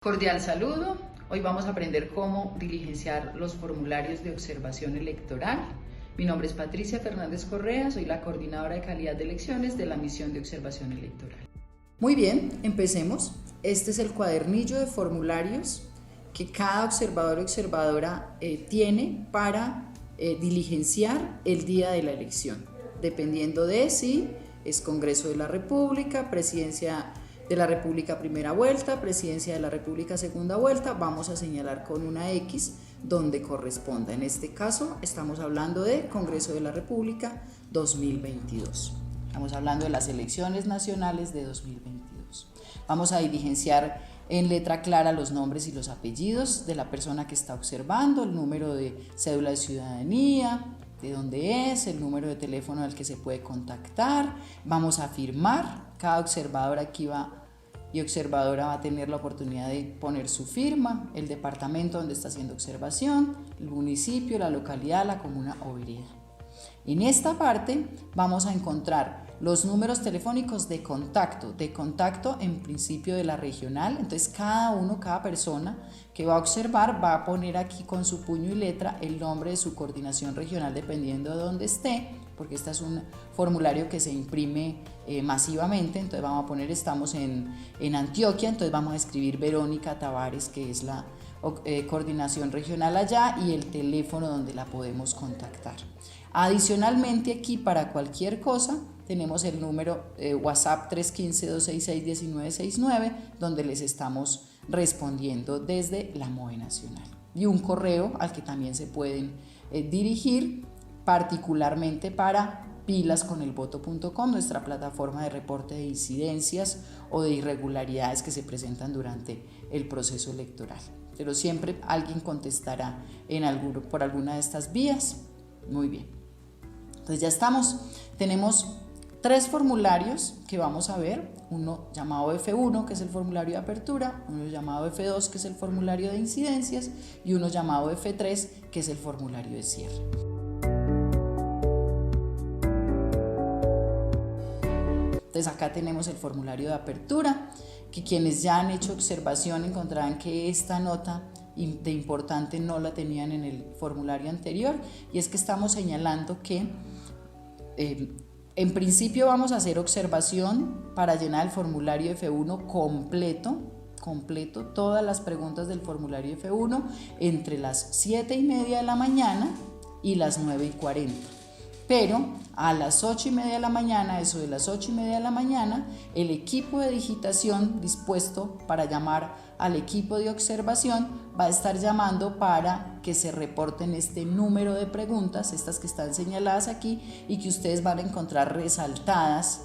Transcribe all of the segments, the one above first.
Cordial saludo. Hoy vamos a aprender cómo diligenciar los formularios de observación electoral. Mi nombre es Patricia Fernández Correa, soy la coordinadora de calidad de elecciones de la misión de observación electoral. Muy bien, empecemos. Este es el cuadernillo de formularios que cada observador o observadora tiene para diligenciar el día de la elección, dependiendo de si es Congreso de la República, Presidencia de la República primera vuelta, Presidencia de la República segunda vuelta. Vamos a señalar con una X donde corresponda. En este caso estamos hablando de Congreso de la República 2022. Estamos hablando de las elecciones nacionales de 2022. Vamos a diligenciar en letra clara los nombres y los apellidos de la persona que está observando, el número de cédula de ciudadanía, de dónde es, el número de teléfono al que se puede contactar. Vamos a firmar. Cada observador aquí y observadora va a tener la oportunidad de poner su firma, el departamento donde está haciendo observación, el municipio, la localidad, la comuna o vereda. En esta parte vamos a encontrar los números telefónicos de contacto en principio de la regional. Entonces cada persona que va a observar va a poner aquí con su puño y letra el nombre de su coordinación regional dependiendo de dónde esté, porque este es un formulario que se imprime masivamente. Entonces vamos a poner, estamos en Antioquia, entonces vamos a escribir Verónica Tavares, que es la coordinación regional allá, y el teléfono donde la podemos contactar. Adicionalmente, aquí para cualquier cosa tenemos el número WhatsApp 315-266-1969, donde les estamos respondiendo desde la MOE Nacional, y un correo al que también se pueden dirigir, particularmente para pilasconelvoto.com, nuestra plataforma de reporte de incidencias o de irregularidades que se presentan durante el proceso electoral. Pero siempre alguien contestará por alguna de estas vías. Muy bien. Entonces ya estamos. Tenemos 3 formularios que vamos a ver, uno llamado F1, que es el formulario de apertura, uno llamado F2, que es el formulario de incidencias, y uno llamado F3, que es el formulario de cierre. Entonces acá tenemos el formulario de apertura, que quienes ya han hecho observación encontrarán que esta nota de importante no la tenían en el formulario anterior, y es que estamos señalando que en principio vamos a hacer observación para llenar el formulario F1 completo, todas las preguntas del formulario F1 entre las 7:30 de la mañana y las 9:40. Pero a las 8:30 de la mañana, eso de las 8:30 de la mañana, el equipo de digitación dispuesto para llamar al equipo de observación va a estar llamando para que se reporten este número de preguntas, estas que están señaladas aquí y que ustedes van a encontrar resaltadas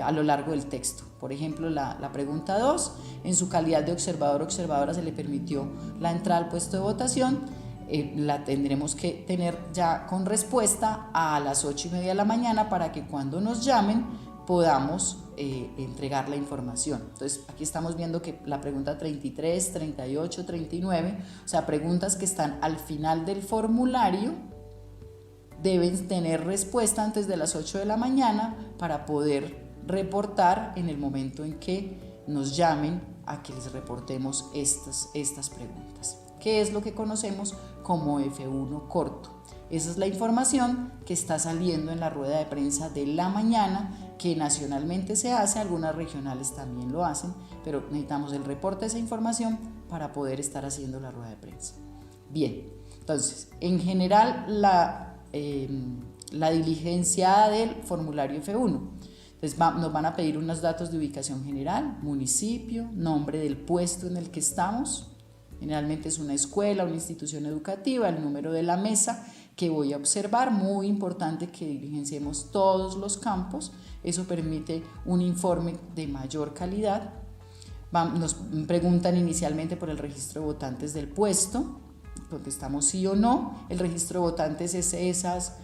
a lo largo del texto. Por ejemplo, la pregunta 2, en su calidad de observador o observadora se le permitió la entrada al puesto de votación. La tendremos que tener ya con respuesta a las 8:30 de la mañana para que cuando nos llamen podamos entregar la información. Entonces aquí estamos viendo que la pregunta 33, 38, 39, o sea, preguntas que están al final del formulario, deben tener respuesta antes de las 8 de la mañana para poder reportar en el momento en que nos llamen a que les reportemos estas preguntas, que es lo que conocemos como F1 corto. Esa es la información que está saliendo en la rueda de prensa de la mañana, que nacionalmente se hace, algunas regionales también lo hacen, pero necesitamos el reporte de esa información para poder estar haciendo la rueda de prensa. Bien, entonces, en general la diligencia del formulario F1. Entonces nos van a pedir unos datos de ubicación general, municipio, nombre del puesto en el que estamos, generalmente es una escuela, una institución educativa, el número de la mesa que voy a observar, muy importante que diligenciemos todos los campos, eso permite un informe de mayor calidad. Nos preguntan inicialmente por el registro de votantes del puesto, contestamos sí o no. El registro de votantes es esas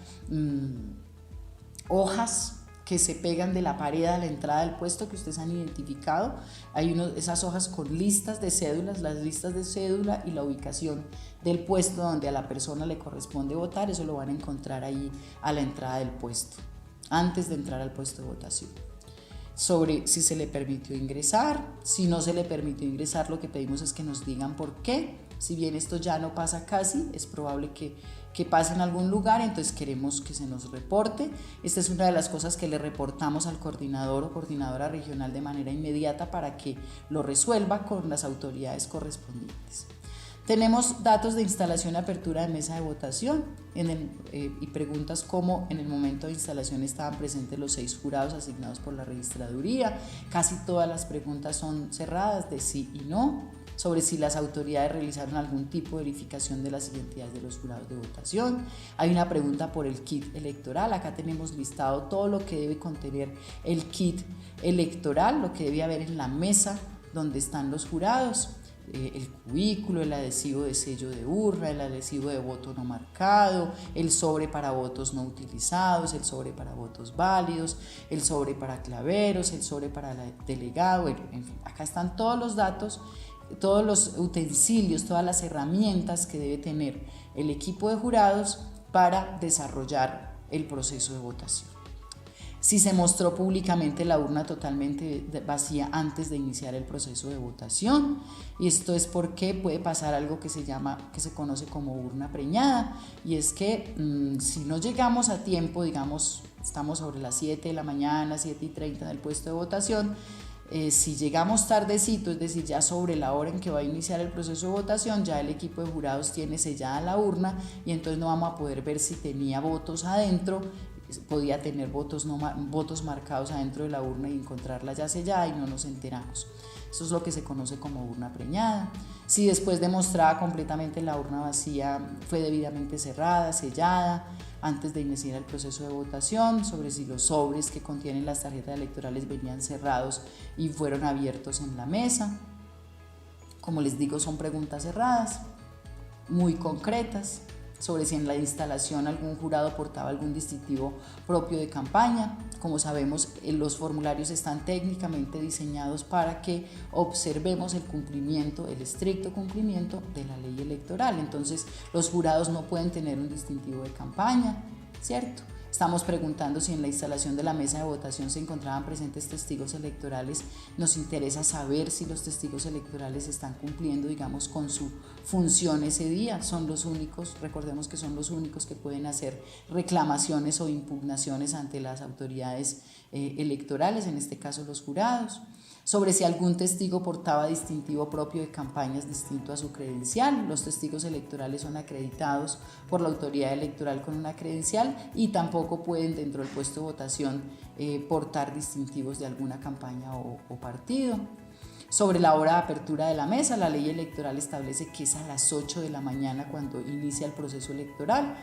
hojas que se pegan de la pared a la entrada del puesto que ustedes han identificado. Hay esas hojas con listas de cédulas, las listas de cédula y la ubicación del puesto donde a la persona le corresponde votar. Eso lo van a encontrar ahí a la entrada del puesto, antes de entrar al puesto de votación. sobre si se le permitió ingresar. Si no se le permitió ingresar, lo que pedimos es que nos digan por qué. Si bien esto ya no pasa casi, es probable que pase en algún lugar, entonces queremos que se nos reporte. Esta es una de las cosas que le reportamos al coordinador o coordinadora regional de manera inmediata para que lo resuelva con las autoridades correspondientes. Tenemos datos de instalación y apertura de mesa de votación y preguntas como en el momento de instalación estaban presentes los 6 jurados asignados por la registraduría. Casi todas las preguntas son cerradas de sí y no, sobre si las autoridades realizaron algún tipo de verificación de las identidades de los jurados de votación. Hay una pregunta por el kit electoral. Acá tenemos listado todo lo que debe contener el kit electoral, lo que debe haber en la mesa donde están los jurados. El cubículo, el adhesivo de sello de urna, el adhesivo de voto no marcado, el sobre para votos no utilizados, el sobre para votos válidos, el sobre para claveros, el sobre para delegado, en fin, acá están todos los datos, todos los utensilios, todas las herramientas que debe tener el equipo de jurados para desarrollar el proceso de votación. Si se mostró públicamente la urna totalmente vacía antes de iniciar el proceso de votación, y esto es porque puede pasar algo que se conoce como urna preñada, y es que si no llegamos a tiempo, digamos, estamos sobre las 7 de la mañana, 7:30 del puesto de votación, si llegamos tardecito, es decir, ya sobre la hora en que va a iniciar el proceso de votación, ya el equipo de jurados tiene sellada la urna y entonces no vamos a poder ver si tenía votos adentro. Podía tener votos marcados adentro de la urna y encontrarla ya sellada y no nos enteramos. Eso es lo que se conoce como urna preñada. Si después de mostrada completamente la urna vacía fue debidamente cerrada, sellada, antes de iniciar el proceso de votación, sobre si los sobres que contienen las tarjetas electorales venían cerrados y fueron abiertos en la mesa. Como les digo, son preguntas cerradas, muy concretas, sobre si en la instalación algún jurado portaba algún distintivo propio de campaña. Como sabemos, los formularios están técnicamente diseñados para que observemos el cumplimiento, el estricto cumplimiento de la ley electoral. Entonces, los jurados no pueden tener un distintivo de campaña, ¿cierto? Estamos preguntando si en la instalación de la mesa de votación se encontraban presentes testigos electorales. Nos interesa saber si los testigos electorales están cumpliendo, digamos, con su función ese día. Son los únicos, recordemos que son los únicos que pueden hacer reclamaciones o impugnaciones ante las autoridades electorales, en este caso los jurados. Sobre si algún testigo portaba distintivo propio de campañas distinto a su credencial. Los testigos electorales son acreditados por la autoridad electoral con una credencial y tampoco pueden dentro del puesto de votación portar distintivos de alguna campaña o partido. Sobre la hora de apertura de la mesa, la ley electoral establece que es a las 8 de la mañana cuando inicia el proceso electoral.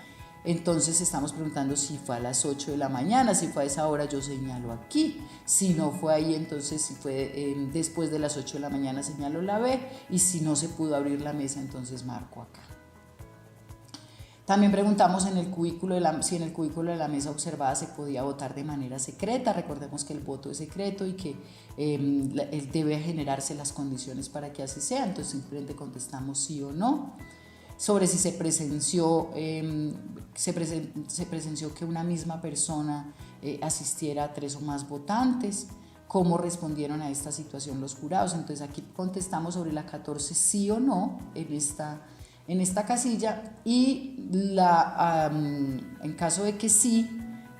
Entonces estamos preguntando si fue a las 8 de la mañana, si fue a esa hora yo señalo aquí, si no fue ahí, entonces si fue después de las 8 de la mañana señalo la B, y si no se pudo abrir la mesa entonces marco acá. También preguntamos si en el cubículo de la mesa observada se podía votar de manera secreta. Recordemos que el voto es secreto y que debe generarse las condiciones para que así sea, entonces simplemente contestamos sí o no. Sobre si se presenció que una misma persona asistiera a 3 o más votantes, cómo respondieron a esta situación los jurados. Entonces aquí contestamos sobre la 14 sí o no en esta casilla, y en caso de que sí,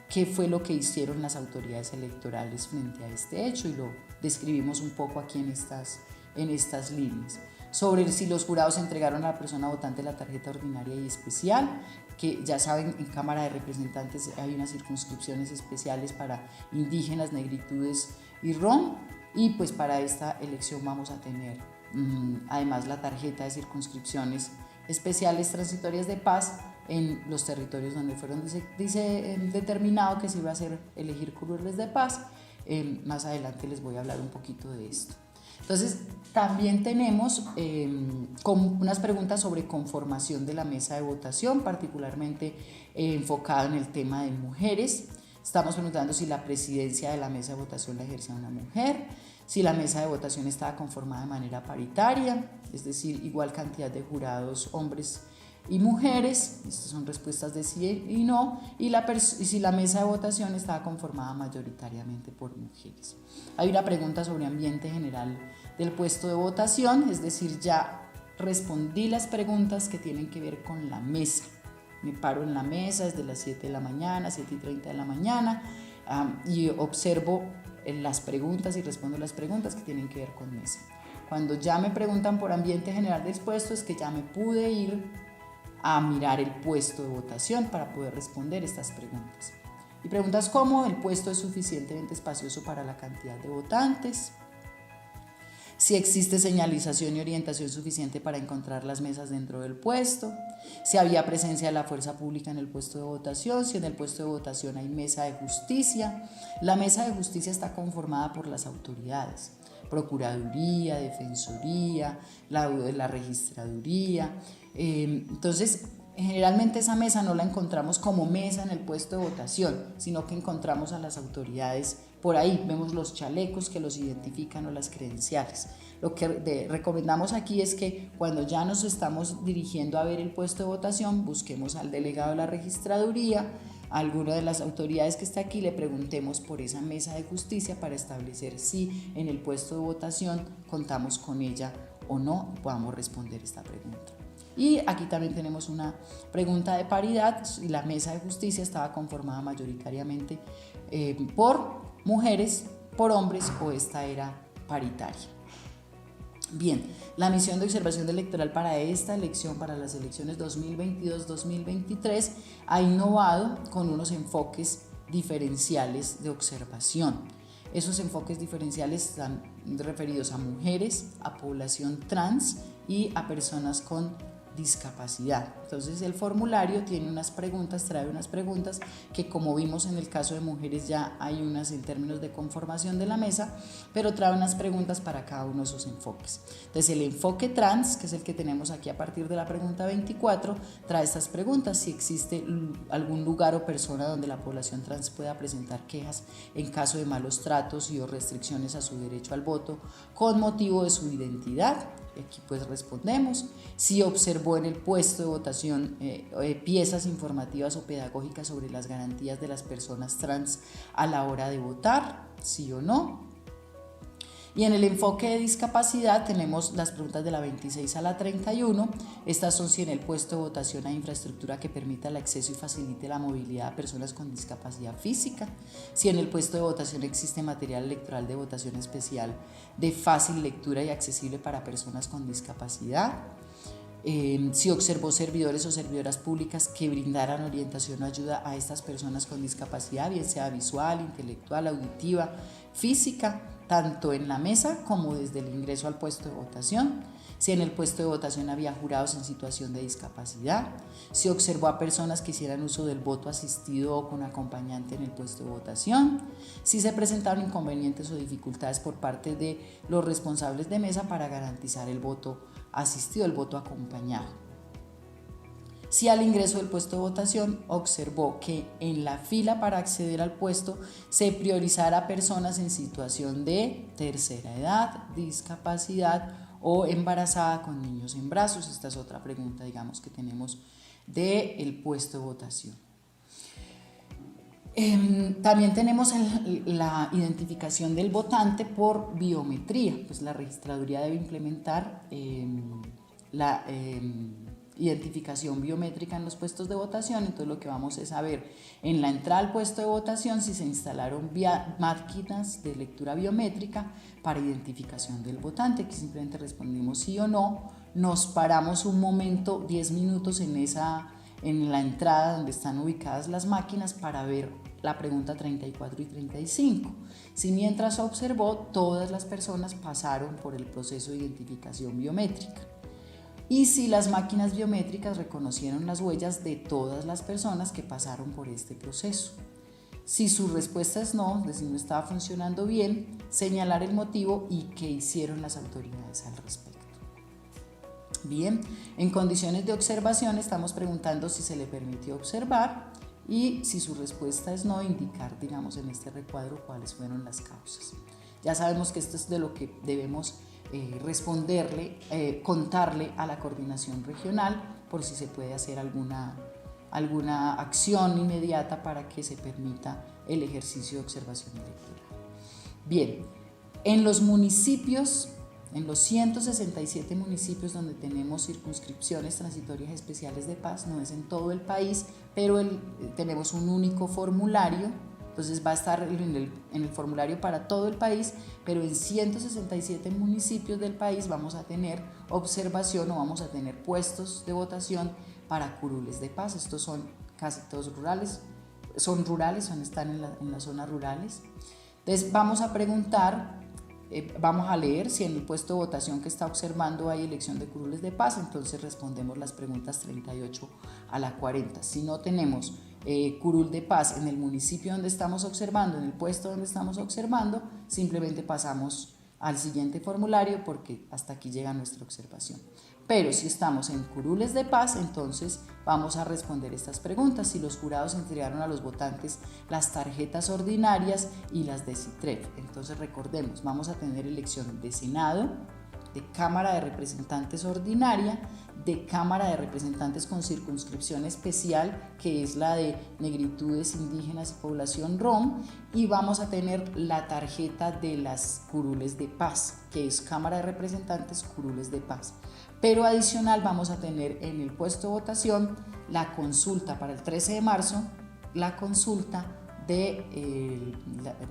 qué fue lo que hicieron las autoridades electorales frente a este hecho, y lo describimos un poco aquí en estas líneas. Sobre si los jurados entregaron a la persona votante la tarjeta ordinaria y especial, que ya saben, en Cámara de Representantes hay unas circunscripciones especiales para indígenas, negritudes y rom, y pues para esta elección vamos a tener además la tarjeta de circunscripciones especiales transitorias de paz en los territorios donde fueron determinado que se iba a hacer elegir curules de paz. Más adelante les voy a hablar un poquito de esto. Entonces, también tenemos unas preguntas sobre conformación de la mesa de votación, particularmente enfocada en el tema de mujeres. Estamos preguntando si la presidencia de la mesa de votación la ejercía una mujer, si la mesa de votación estaba conformada de manera paritaria, es decir, igual cantidad de jurados hombres y mujeres. Estas son respuestas de sí y no, y si la mesa de votación estaba conformada mayoritariamente por mujeres. Hay una pregunta sobre ambiente general del puesto de votación, es decir, ya respondí las preguntas que tienen que ver con la mesa. Me paro en la mesa desde las 7 de la mañana, 7:30 de la mañana, y observo las preguntas y respondo las preguntas que tienen que ver con mesa. Cuando ya me preguntan por ambiente general del puesto, es que ya me pude ir a mirar el puesto de votación para poder responder estas preguntas. Y preguntas como: ¿el puesto es suficientemente espacioso para la cantidad de votantes? Si existe señalización y orientación suficiente para encontrar las mesas dentro del puesto, si había presencia de la fuerza pública en el puesto de votación, si en el puesto de votación hay mesa de justicia. La mesa de justicia está conformada por las autoridades: Procuraduría, Defensoría, la Registraduría. Entonces, generalmente esa mesa no la encontramos como mesa en el puesto de votación, sino que encontramos a las autoridades por ahí, vemos los chalecos que los identifican o las credenciales. Lo que recomendamos aquí es que cuando ya nos estamos dirigiendo a ver el puesto de votación, busquemos al delegado de la Registraduría, a alguna de las autoridades que está aquí, le preguntemos por esa mesa de justicia para establecer si en el puesto de votación contamos con ella o no, y podamos responder esta pregunta. Y aquí también tenemos una pregunta de paridad: si la mesa de justicia estaba conformada mayoritariamente por mujeres, por hombres, o esta era paritaria. Bien, la misión de observación electoral para esta elección, para las elecciones 2022-2023, ha innovado con unos enfoques diferenciales de observación. Esos enfoques diferenciales están referidos a mujeres, a población trans y a personas con discapacidad. Entonces el formulario tiene unas preguntas, trae unas preguntas que, como vimos en el caso de mujeres, ya hay unas en términos de conformación de la mesa, pero trae unas preguntas para cada uno de esos enfoques. Entonces el enfoque trans, que es el que tenemos aquí a partir de la pregunta 24, trae estas preguntas: si existe algún lugar o persona donde la población trans pueda presentar quejas en caso de malos tratos y o restricciones a su derecho al voto con motivo de su identidad. Aquí pues respondemos: si observó en el puesto de votación piezas informativas o pedagógicas sobre las garantías de las personas trans a la hora de votar, sí o no. Y en el enfoque de discapacidad tenemos las preguntas de la 26 a la 31. Estas son: si en el puesto de votación hay infraestructura que permita el acceso y facilite la movilidad a personas con discapacidad física. Si en el puesto de votación existe material electoral de votación especial de fácil lectura y accesible para personas con discapacidad. Si observó servidores o servidoras públicas que brindaran orientación o ayuda a estas personas con discapacidad, bien sea visual, intelectual, auditiva, física, tanto en la mesa como desde el ingreso al puesto de votación. Si en el puesto de votación había jurados en situación de discapacidad. Si observó a personas que hicieran uso del voto asistido o con acompañante en el puesto de votación. Si se presentaron inconvenientes o dificultades por parte de los responsables de mesa para garantizar el voto asistido, el voto acompañado. Si al ingreso del puesto de votación observó que en la fila para acceder al puesto se priorizara a personas en situación de tercera edad, discapacidad o embarazada con niños en brazos. Esta es otra pregunta, digamos, que tenemos del puesto de votación. También tenemos la identificación del votante por biometría. Pues la registraduría debe implementar la identificación biométrica en los puestos de votación. Entonces lo que vamos es a ver en la entrada al puesto de votación si se instalaron máquinas de lectura biométrica para identificación del votante. Aquí simplemente respondimos sí o no. Nos paramos un momento, 10 minutos en la entrada donde están ubicadas las máquinas para ver la pregunta 34 y 35. Si mientras observó, todas las personas pasaron por el proceso de identificación biométrica. Y si las máquinas biométricas reconocieron las huellas de todas las personas que pasaron por este proceso. Si su respuesta es no, es decir, no estaba funcionando bien, señalar el motivo y qué hicieron las autoridades al respecto. Bien, en condiciones de observación estamos preguntando si se le permitió observar, y si su respuesta es no, indicar, digamos, en este recuadro cuáles fueron las causas. Ya sabemos que esto es de lo que debemos responderle, contarle a la coordinación regional por si se puede hacer alguna acción inmediata para que se permita el ejercicio de observación electoral. Bien, en los municipios, en los 167 municipios donde tenemos circunscripciones transitorias especiales de paz, no es en todo el país, pero tenemos un único formulario, entonces va a estar en el formulario para todo el país, pero en 167 municipios del país vamos a tener observación o vamos a tener puestos de votación para curules de paz. Estos son casi todos rurales, están en las zonas rurales. Entonces vamos a preguntar, vamos a leer si en el puesto de votación que está observando hay elección de curules de paz, entonces respondemos las preguntas 38 a la 40. Si no tenemos curul de paz en el municipio donde estamos observando, en el puesto donde estamos observando, simplemente pasamos al siguiente formulario porque hasta aquí llega nuestra observación. Pero si estamos en curules de paz, entonces vamos a responder estas preguntas. Si los jurados entregaron a los votantes las tarjetas ordinarias y las de CITREF. Entonces recordemos, vamos a tener elección de Senado, de Cámara de Representantes ordinaria, de Cámara de Representantes con circunscripción especial, que es la de negritudes, indígenas y población rom, y vamos a tener la tarjeta de las curules de paz, que es Cámara de Representantes, curules de paz. Pero adicional vamos a tener en el puesto de votación la consulta para el 13 de marzo, la consulta de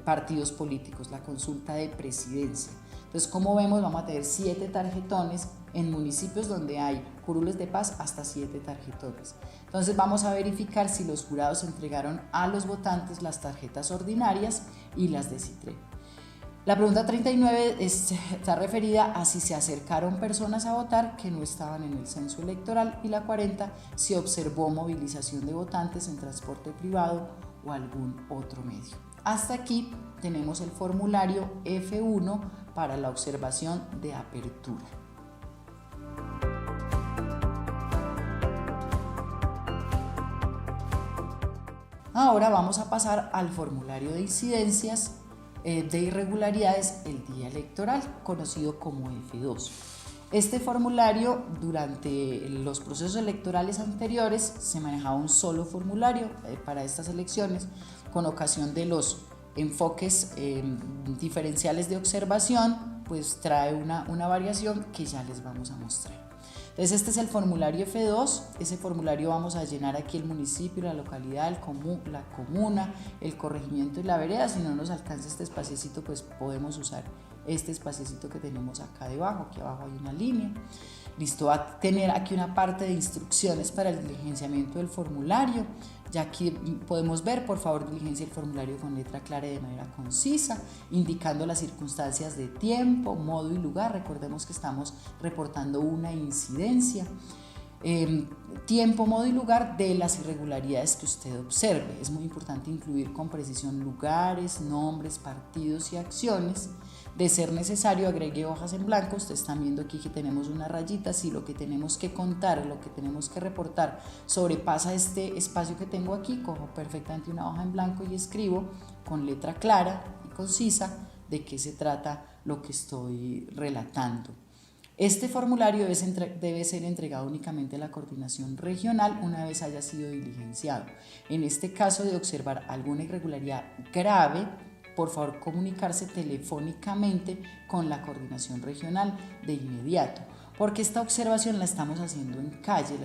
partidos políticos, la consulta de presidencia. Entonces, como vemos, vamos a tener 7 tarjetones en municipios donde hay curules de paz, hasta 7 tarjetones. Entonces vamos a verificar si los jurados entregaron a los votantes las tarjetas ordinarias y las de CITREF. La pregunta 39 está referida a si se acercaron personas a votar que no estaban en el censo electoral, y la 40 si observó movilización de votantes en transporte privado o algún otro medio. Hasta aquí tenemos el formulario F1 para la observación de apertura. Ahora vamos a pasar al formulario de incidencias de irregularidades el día electoral, conocido como F2. Este formulario, durante los procesos electorales anteriores, se manejaba un solo formulario para estas elecciones, con ocasión de los enfoques diferenciales de observación, pues trae una variación que ya les vamos a mostrar. Entonces este es el formulario F2, ese formulario vamos a llenar aquí el municipio, la localidad, la comuna, el corregimiento y la vereda. Si no nos alcanza este espaciecito, pues podemos usar este espaciecito que tenemos acá debajo, aquí abajo hay una línea. Listo, va a tener aquí una parte de instrucciones para el diligenciamiento del formulario. Ya aquí podemos ver, por favor, diligencia el formulario con letra clara y de manera concisa, indicando las circunstancias de tiempo, modo y lugar. Recordemos que estamos reportando una incidencia. Tiempo, modo y lugar de las irregularidades que usted observe. Es muy importante incluir con precisión lugares, nombres, partidos y acciones. De ser necesario, agregue hojas en blanco. Ustedes están viendo aquí que tenemos una rayita. Si lo que tenemos que contar, lo que tenemos que reportar sobrepasa este espacio que tengo aquí, cojo perfectamente una hoja en blanco y escribo con letra clara y concisa de qué se trata lo que estoy relatando. Este formulario debe ser entregado únicamente a la coordinación regional una vez haya sido diligenciado. En este caso de observar alguna irregularidad grave, por favor comunicarse telefónicamente con la coordinación regional de inmediato, porque esta observación la estamos haciendo en calle,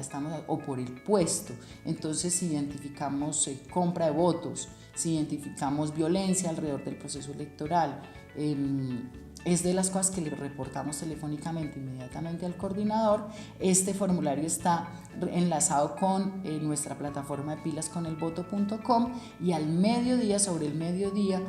o por el puesto. Entonces, si identificamos compra de votos, si identificamos violencia alrededor del proceso electoral, es de las cosas que le reportamos telefónicamente inmediatamente al coordinador. Este formulario está enlazado con nuestra plataforma de pilasconelvoto.com, y al mediodía, sobre el mediodía,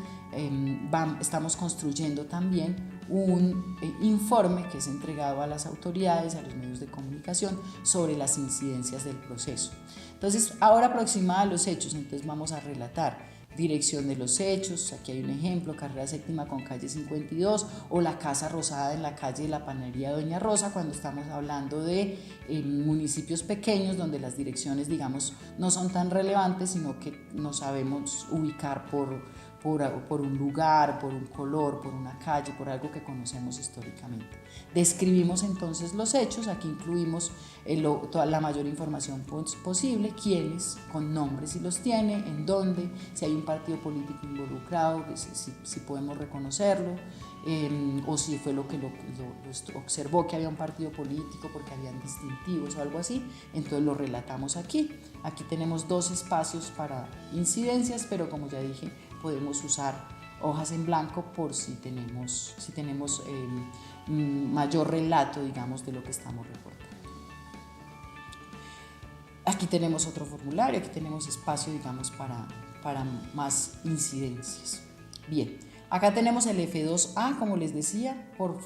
estamos construyendo también un informe que es entregado a las autoridades, a los medios de comunicación, sobre las incidencias del proceso. Entonces, ahora aproximada a los hechos, entonces vamos a relatar dirección de los hechos. Aquí hay un ejemplo: carrera séptima con calle 52, o la Casa Rosada en la calle de la Panadería Doña Rosa, cuando estamos hablando de municipios pequeños donde las direcciones, digamos, no son tan relevantes, sino que no sabemos ubicar por un lugar, por un color, por una calle, por algo que conocemos históricamente. Describimos entonces los hechos, aquí incluimos toda la mayor información posible, quiénes, con nombres si los tiene, en dónde, si hay un partido político involucrado, si podemos reconocerlo, o si fue lo que lo observó que había un partido político porque habían distintivos o algo así, entonces lo relatamos aquí. Aquí tenemos 2 espacios para incidencias, pero como ya dije, podemos usar hojas en blanco por si tenemos mayor relato, digamos, de lo que estamos reportando. Aquí tenemos otro formulario, aquí tenemos espacio, digamos, para más incidencias. Bien, acá tenemos el F2A, como les decía, por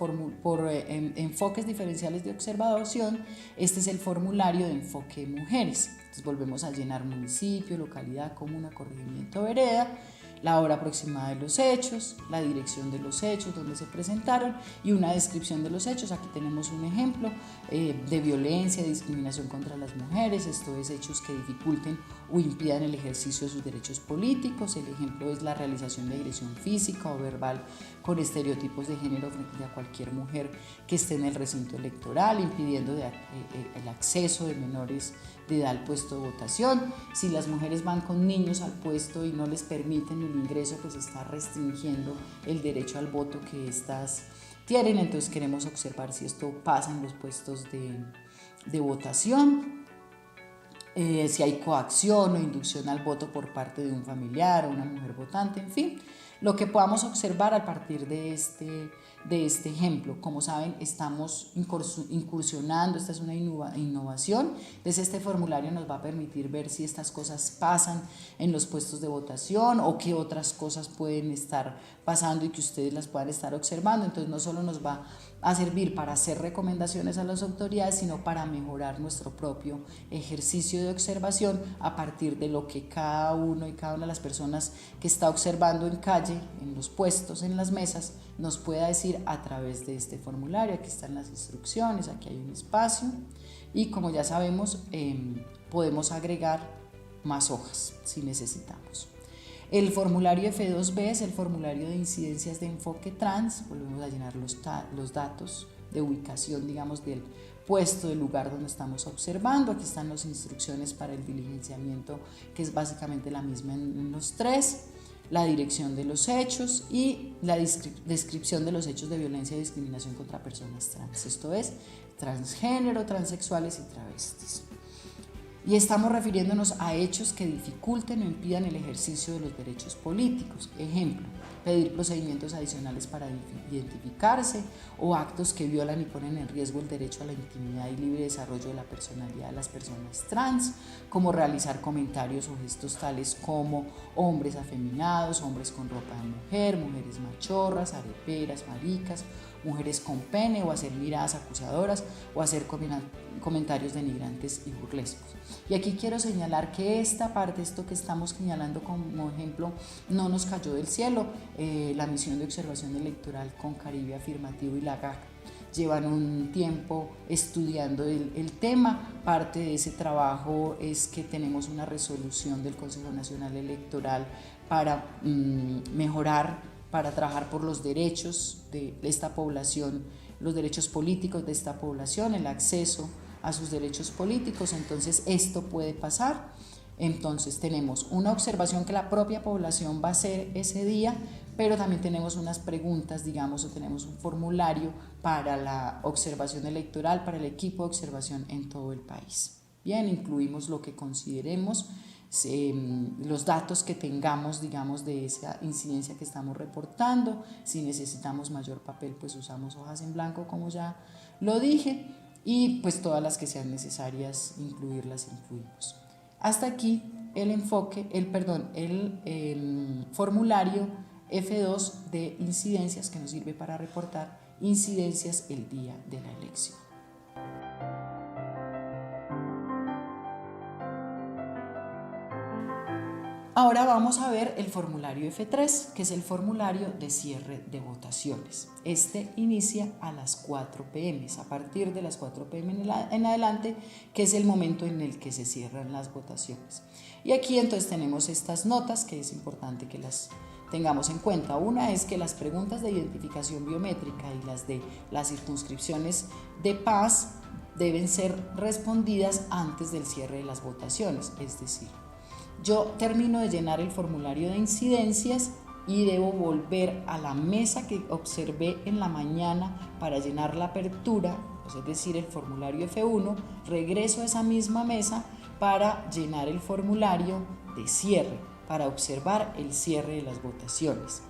enfoques diferenciales de observación. Este es el formulario de enfoque mujeres. Entonces volvemos a llenar municipio, localidad, comuna, corregimiento, vereda, la hora aproximada de los hechos, la dirección de los hechos, donde se presentaron y una descripción de los hechos. Aquí tenemos un ejemplo de violencia, discriminación contra las mujeres, esto es hechos que dificulten o impidan el ejercicio de sus derechos políticos. El ejemplo es la realización de agresión física o verbal con estereotipos de género frente a cualquier mujer que esté en el recinto electoral, impidiendo el acceso de menores de edad al puesto de votación. Si las mujeres van con niños al puesto y no les permiten el ingreso, pues está restringiendo el derecho al voto que éstas tienen. Entonces queremos observar si esto pasa en los puestos de votación. Si hay coacción o inducción al voto por parte de un familiar o una mujer votante, en fin, lo que podamos observar a partir de este ejemplo. Como saben, estamos incursionando, esta es una innovación, entonces este formulario nos va a permitir ver si estas cosas pasan en los puestos de votación o qué otras cosas pueden estar pasando y que ustedes las puedan estar observando. Entonces no solo nos va a servir para hacer recomendaciones a las autoridades, sino para mejorar nuestro propio ejercicio de observación a partir de lo que cada uno y cada una de las personas que está observando en calle, en los puestos, en las mesas, nos pueda decir a través de este formulario. Aquí están las instrucciones, aquí hay un espacio y como ya sabemos podemos agregar más hojas si necesitamos. El formulario F2B es el formulario de incidencias de enfoque trans. Volvemos a llenar los datos de ubicación, digamos, del puesto, del lugar donde estamos observando. Aquí están las instrucciones para el diligenciamiento, que es básicamente la misma en los 3. La dirección de los hechos y la descripción de los hechos de violencia y discriminación contra personas trans. Esto es transgénero, transexuales y travestis. Y estamos refiriéndonos a hechos que dificulten o impidan el ejercicio de los derechos políticos. Ejemplo, pedir procedimientos adicionales para identificarse o actos que violan y ponen en riesgo el derecho a la intimidad y libre desarrollo de la personalidad de las personas trans, como realizar comentarios o gestos tales como hombres afeminados, hombres con ropa de mujer, mujeres machorras, areperas, maricas, mujeres con pene, o hacer miradas acusadoras o hacer comentarios denigrantes y burlescos. Y aquí quiero señalar que esta parte, esto que estamos señalando como ejemplo, no nos cayó del cielo. La misión de observación electoral con Caribe Afirmativo y la GAC llevan un tiempo estudiando el tema. Parte de ese trabajo es que tenemos una resolución del Consejo Nacional Electoral para mejorar, para trabajar por los derechos de esta población, los derechos políticos de esta población, el acceso a sus derechos políticos. Entonces esto puede pasar. Entonces tenemos una observación que la propia población va a hacer ese día, pero también tenemos unas preguntas, digamos, o tenemos un formulario para la observación electoral, para el equipo de observación en todo el país. Bien, incluimos lo que consideremos, los datos que tengamos, digamos, de esa incidencia que estamos reportando. Si necesitamos mayor papel, pues usamos hojas en blanco, como ya lo dije, y pues todas las que sean necesarias incluirlas, incluimos. Hasta aquí el formulario F2 de incidencias, que nos sirve para reportar incidencias el día de la elección. Ahora vamos a ver el formulario F3, que es el formulario de cierre de votaciones. Este inicia a las 4 p.m., a partir de las 4 p.m. en adelante, que es el momento en el que se cierran las votaciones. Y aquí entonces tenemos estas notas, que es importante que las tengamos en cuenta. Una es que las preguntas de identificación biométrica y las de las circunscripciones de paz deben ser respondidas antes del cierre de las votaciones, es decir, yo termino de llenar el formulario de incidencias y debo volver a la mesa que observé en la mañana para llenar la apertura, es decir, el formulario F1, regreso a esa misma mesa para llenar el formulario de cierre, para observar el cierre de las votaciones.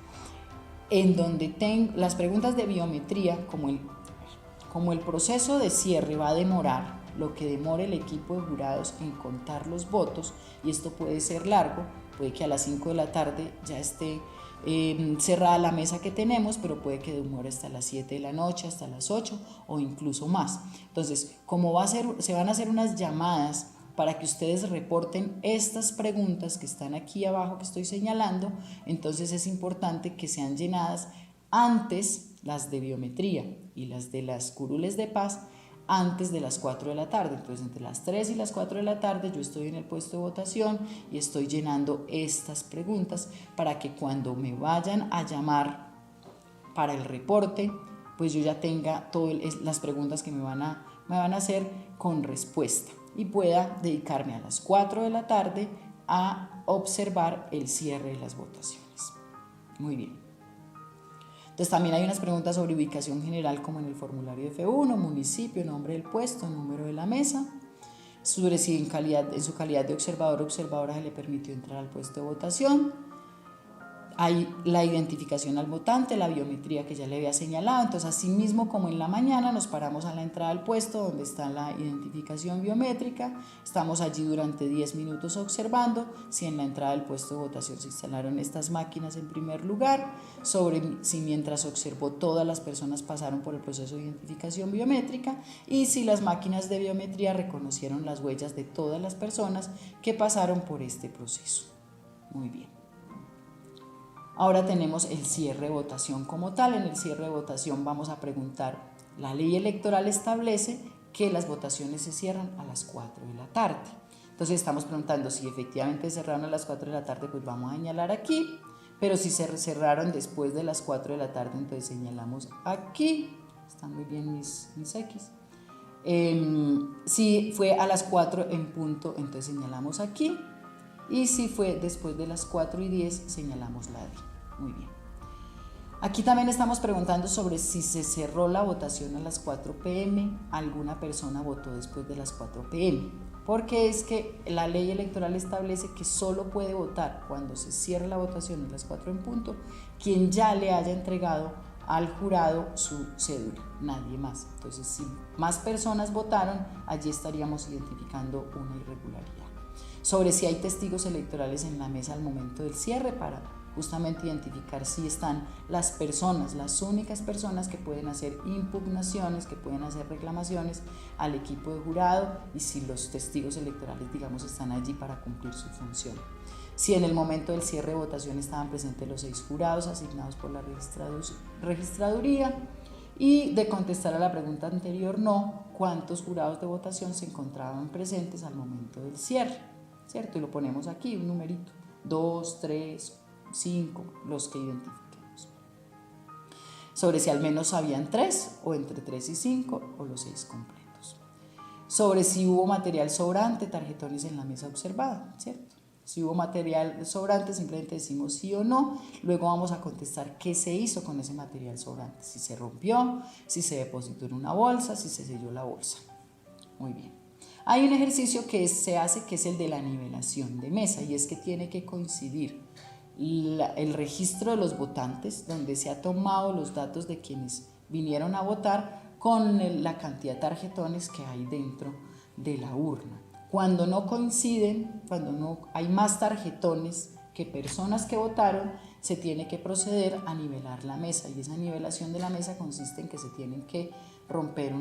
En donde tengo las preguntas de biometría, como el proceso de cierre va a demorar lo que demore el equipo de jurados en contar los votos, y esto puede ser largo, puede que a las 5 de la tarde ya esté cerrada la mesa que tenemos, pero puede que demore hasta las 7 de la noche, hasta las 8 o incluso más. Entonces, como se van a hacer unas llamadas para que ustedes reporten estas preguntas que están aquí abajo que estoy señalando, entonces es importante que sean llenadas antes, las de biometría y las de las curules de paz, antes de las 4 de la tarde. Entonces, entre las 3 y las 4 de la tarde yo estoy en el puesto de votación y estoy llenando estas preguntas para que cuando me vayan a llamar para el reporte, pues yo ya tenga todas las preguntas que me van a hacer con respuesta y pueda dedicarme a las 4 de la tarde a observar el cierre de las votaciones. Muy bien. Entonces también hay unas preguntas sobre ubicación general, como en el formulario F1, municipio, nombre del puesto, número de la mesa, sobre si en su calidad de observador o observadora se le permitió entrar al puesto de votación. Hay la identificación al votante, la biometría que ya le había señalado. Entonces, así mismo como en la mañana nos paramos a la entrada al puesto donde está la identificación biométrica, estamos allí durante 10 minutos observando si en la entrada del puesto de votación se instalaron estas máquinas en primer lugar, sobre si mientras observó todas las personas pasaron por el proceso de identificación biométrica y si las máquinas de biometría reconocieron las huellas de todas las personas que pasaron por este proceso. Muy bien. Ahora tenemos el cierre de votación como tal. En el cierre de votación vamos a preguntar, la ley electoral establece que las votaciones se cierran a las 4 de la tarde. Entonces estamos preguntando si efectivamente cerraron a las 4 de la tarde, pues vamos a señalar aquí, pero si se cerraron después de las 4 de la tarde, entonces señalamos aquí, están muy bien mis X. Si fue a las 4 en punto, entonces señalamos aquí. Y si fue después de las 4:10, señalamos la D. Muy bien. Aquí también estamos preguntando sobre si se cerró la votación a las 4 p.m. Alguna persona votó después de las 4 p.m. Porque es que la ley electoral establece que solo puede votar cuando se cierra la votación a las 4 en punto quien ya le haya entregado al jurado su cédula, nadie más. Entonces, si más personas votaron, allí estaríamos identificando una irregularidad. Sobre si hay testigos electorales en la mesa al momento del cierre, para justamente identificar si están las personas, las únicas personas que pueden hacer impugnaciones, que pueden hacer reclamaciones al equipo de jurado, y si los testigos electorales, digamos, están allí para cumplir su función. Si en el momento del cierre de votación estaban presentes los 6 jurados asignados por la registraduría, y de contestar a la pregunta anterior no, cuántos jurados de votación se encontraban presentes al momento del cierre. ¿Cierto? Y lo ponemos aquí, un numerito, 2, 3, 5, los que identifiquemos. Sobre si al menos habían 3 o entre 3 y 5 o los 6 completos. Sobre si hubo material sobrante, tarjetones en la mesa observada, ¿cierto? Si hubo material sobrante, simplemente decimos sí o no, luego vamos a contestar qué se hizo con ese material sobrante, si se rompió, si se depositó en una bolsa, si se selló la bolsa. Muy bien. Hay un ejercicio que se hace, que es el de la nivelación de mesa, y es que tiene que coincidir el registro de los votantes, donde se ha tomado los datos de quienes vinieron a votar, con la cantidad de tarjetones que hay dentro de la urna. Cuando no coinciden, cuando no hay más tarjetones que personas que votaron, se tiene que proceder a nivelar la mesa, y esa nivelación de la mesa consiste en que se tienen que romper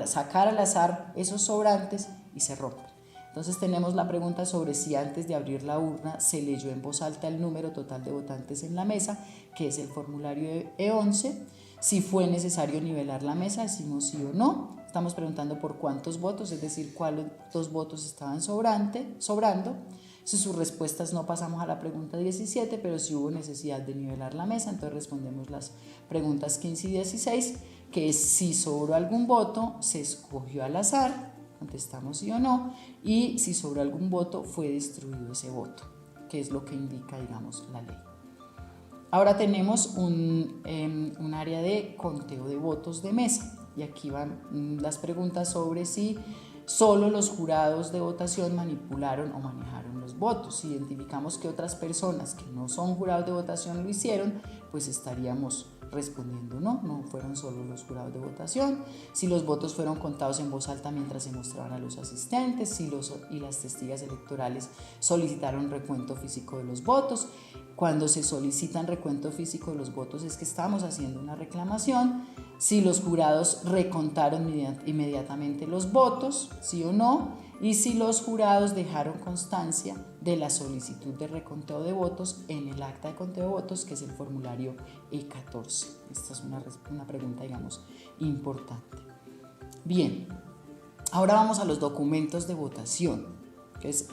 sacar al azar esos sobrantes y se rompen. Entonces tenemos la pregunta sobre si antes de abrir la urna se leyó en voz alta el número total de votantes en la mesa, que es el formulario E11. Si fue necesario nivelar la mesa, decimos sí o no. Estamos preguntando por cuántos votos, es decir, cuántos votos estaban sobrando. Si sus respuestas no, pasamos a la pregunta 17, pero si hubo necesidad de nivelar la mesa, entonces respondemos las preguntas 15 y 16, que es si sobró algún voto, se escogió al azar, contestamos sí o no, y si sobró algún voto, fue destruido ese voto, que es lo que indica, digamos, la ley. Ahora tenemos un área de conteo de votos de mesa, y aquí van las preguntas sobre si solo los jurados de votación manipularon o manejaron los votos. Si identificamos que otras personas que no son jurados de votación lo hicieron, pues estaríamos respondiendo no fueron solo los jurados de votación. Si los votos fueron contados en voz alta mientras se mostraban a los asistentes, si los y las testigas electorales solicitaron recuento físico de los votos. Cuando se solicitan recuento físico de los votos es que estamos haciendo una reclamación. Si los jurados recontaron inmediatamente los votos, sí o no, y si los jurados dejaron constancia de la solicitud de reconteo de votos en el acta de conteo de votos, que es el formulario E14. Esta es una pregunta, digamos, importante. Bien, ahora vamos a los documentos de votación. Entonces,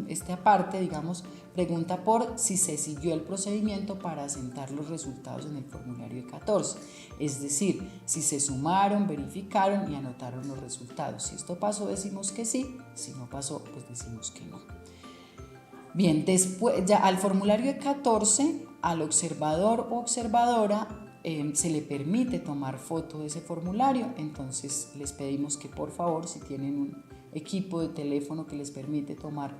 esta parte, digamos, pregunta por si se siguió el procedimiento para asentar los resultados en el formulario E14. Es decir, si se sumaron, verificaron y anotaron los resultados. Si esto pasó, decimos que sí. Si no pasó, pues decimos que no. Bien, después, ya al formulario E14, al observador o observadora se le permite tomar foto de ese formulario. Entonces, les pedimos que por favor, si tienen un equipo de teléfono que les permite tomar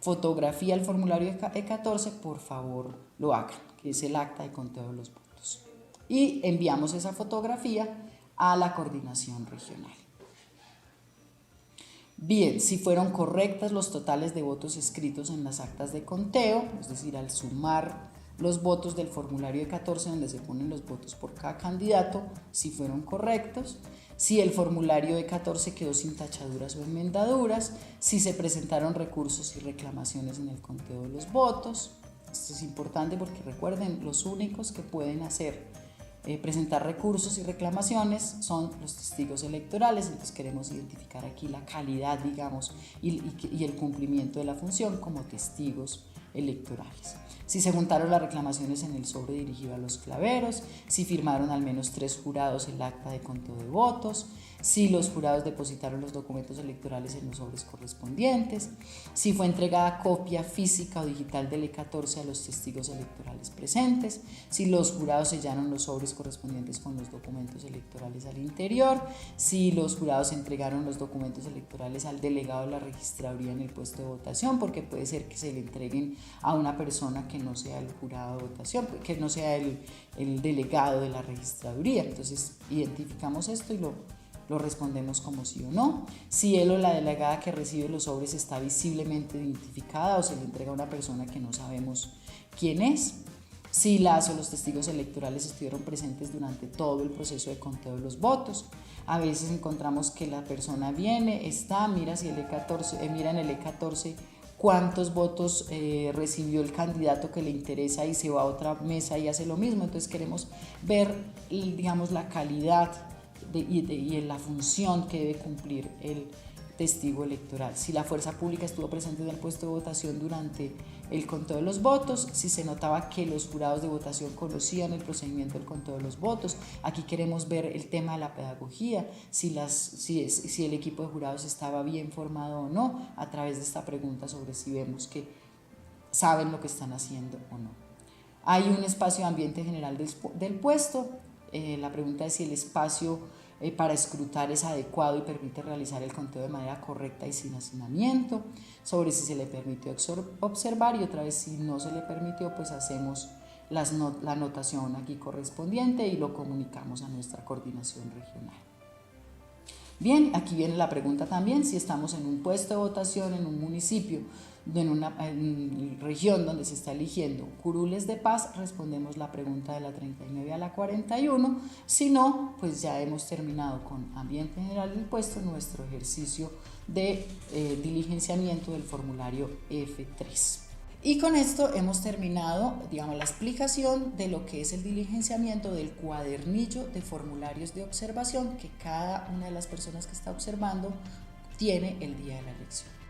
fotografía al formulario E14, por favor lo hagan, que es el acta de conteo de los votos. Y enviamos esa fotografía a la coordinación regional. Bien, si fueron correctas los totales de votos escritos en las actas de conteo, es decir, al sumar los votos del formulario E14, donde se ponen los votos por cada candidato, si fueron correctos, si el formulario E14 quedó sin tachaduras o enmendaduras, si se presentaron recursos y reclamaciones en el conteo de los votos. Esto es importante porque recuerden, los únicos que pueden presentar recursos y reclamaciones son los testigos electorales. Entonces queremos identificar aquí la calidad, digamos, y el cumplimiento de la función como testigos electorales. Si se juntaron las reclamaciones en el sobre dirigido a los claveros, si firmaron al menos 3 jurados el acta de conteo de votos, si los jurados depositaron los documentos electorales en los sobres correspondientes, si fue entregada copia física o digital del E14 a los testigos electorales presentes, si los jurados sellaron los sobres correspondientes con los documentos electorales al interior, si los jurados entregaron los documentos electorales al delegado de la registraduría en el puesto de votación, porque puede ser que se le entreguen a una persona que no sea el jurado de votación, que no sea el delegado de la registraduría. Entonces identificamos esto y lo respondemos como sí o no. Si él o la delegada que recibe los sobres está visiblemente identificada o se le entrega a una persona que no sabemos quién es. Si las o los testigos electorales estuvieron presentes durante todo el proceso de conteo de los votos. A veces encontramos que la persona viene, mira si mira en el E14 cuántos votos recibió el candidato que le interesa y se va a otra mesa y hace lo mismo. Entonces queremos ver, digamos, la calidad y la función que debe cumplir el testigo electoral. Si la fuerza pública estuvo presente en el puesto de votación durante el conteo de los votos, si se notaba que los jurados de votación conocían el procedimiento del conteo de los votos. Aquí queremos ver el tema de la pedagogía, si el equipo de jurados estaba bien formado o no, a través de esta pregunta sobre si vemos que saben lo que están haciendo o no. Hay un espacio de ambiente general del puesto. La pregunta es si el espacio para escrutar es adecuado y permite realizar el conteo de manera correcta y sin hacinamiento, sobre si se le permitió observar, y otra vez si no se le permitió, pues hacemos la anotación aquí correspondiente y lo comunicamos a nuestra coordinación regional. Bien, aquí viene la pregunta también, si estamos en un puesto de votación en un municipio, en una región donde se está eligiendo curules de paz, respondemos la pregunta de la 39 a la 41, si no, pues ya hemos terminado con ambiente general del puesto, nuestro ejercicio de diligenciamiento del formulario F3. Y con esto hemos terminado, digamos, la explicación de lo que es el diligenciamiento del cuadernillo de formularios de observación que cada una de las personas que está observando tiene el día de la elección.